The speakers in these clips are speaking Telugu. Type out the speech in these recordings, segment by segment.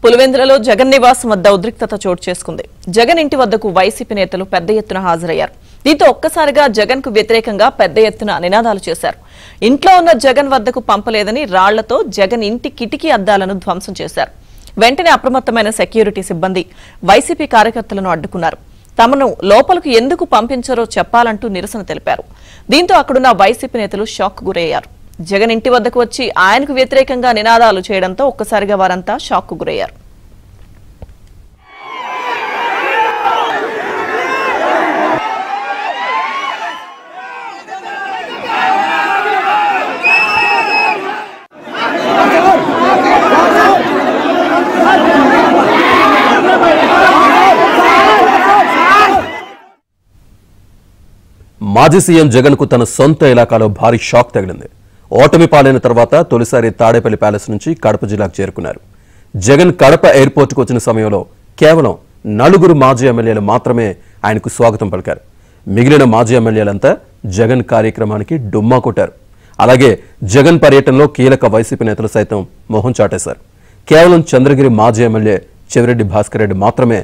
పులివెందులలో జగన్ నివాసం వద్ద ఉద్రిక్తత చోటు చేసుకుంది. జగన్ ఇంటి వద్దకు వైసీపీ నేతలు పెద్ద ఎత్తున హాజరయ్యారు. దీంతో ఒక్కసారిగా జగన్ కు వ్యతిరేకంగా పెద్ద ఎత్తున నినాదాలు చేశారు. ఇంట్లో ఉన్న జగన్ వద్దకు పంపలేదని రాళ్లతో జగన్ ఇంటి కిటికీ అద్దాలను ధ్వంసం చేశారు. వెంటనే అప్రమత్తమైన సెక్యూరిటీ సిబ్బంది వైసీపీ కార్యకర్తలను అడ్డుకున్నారు. తమను లోపలకు ఎందుకు పంపించారో చెప్పాలంటూ నిరసన తెలిపారు. దీంతో అక్కడున్న వైసీపీ నేతలు షాక్ గురయ్యారు. జగన్ ఇంటి వద్దకు వచ్చి ఆయనకు వ్యతిరేకంగా నినాదాలు చేయడంతో ఒక్కసారిగా వారంతా షాక్ గురయ్యారు. మాజీ సీఎం జగన్ కు తన సొంత ఇలాకాలో భారీ షాక్ తగిలింది. ఓటమి పాలైన తర్వాత తొలిసారి తాడేపల్లి ప్యాలెస్ నుంచి కడప జిల్లాకు చేరుకున్నారు. జగన్ కడప ఎయిర్పోర్టుకు వచ్చిన సమయంలో కేవలం 4 మాజీ ఎమ్మెల్యేలు మాత్రమే ఆయనకు స్వాగతం పలికారు. మిగిలిన మాజీ ఎమ్మెల్యేలంతా జగన్ కార్యక్రమానికి డుమ్మా కొట్టారు. అలాగే జగన్ పర్యటనలో కీలక వైసీపీ నేతలు సైతం మొహం చాటేశారు. కేవలం చంద్రగిరి మాజీ ఎమ్మెల్యే చెవిరెడ్డి భాస్కర్ రెడ్డి మాత్రమే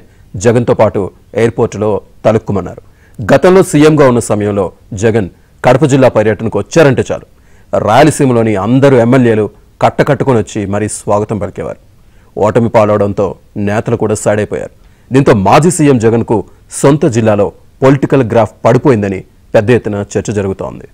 జగన్తో పాటు ఎయిర్పోర్టులో తలుక్కుమన్నారు. గతంలో సీఎంగా ఉన్న సమయంలో జగన్ కడప జిల్లా పర్యటనకు వచ్చారంటే చాలు రాయలసీమలోని అందరూ ఎమ్మెల్యేలు కట్టకట్టుకుని వచ్చి మరీ స్వాగతం పలికేవారు. ఓటమి పాలవడంతో నేతలు కూడా సాడైపోయారు. దీంతో మాజీ సీఎం జగన్కు సొంత జిల్లాలో పొలిటికల్ గ్రాఫ్ పడిపోయిందని పెద్ద ఎత్తున చర్చ జరుగుతోంది.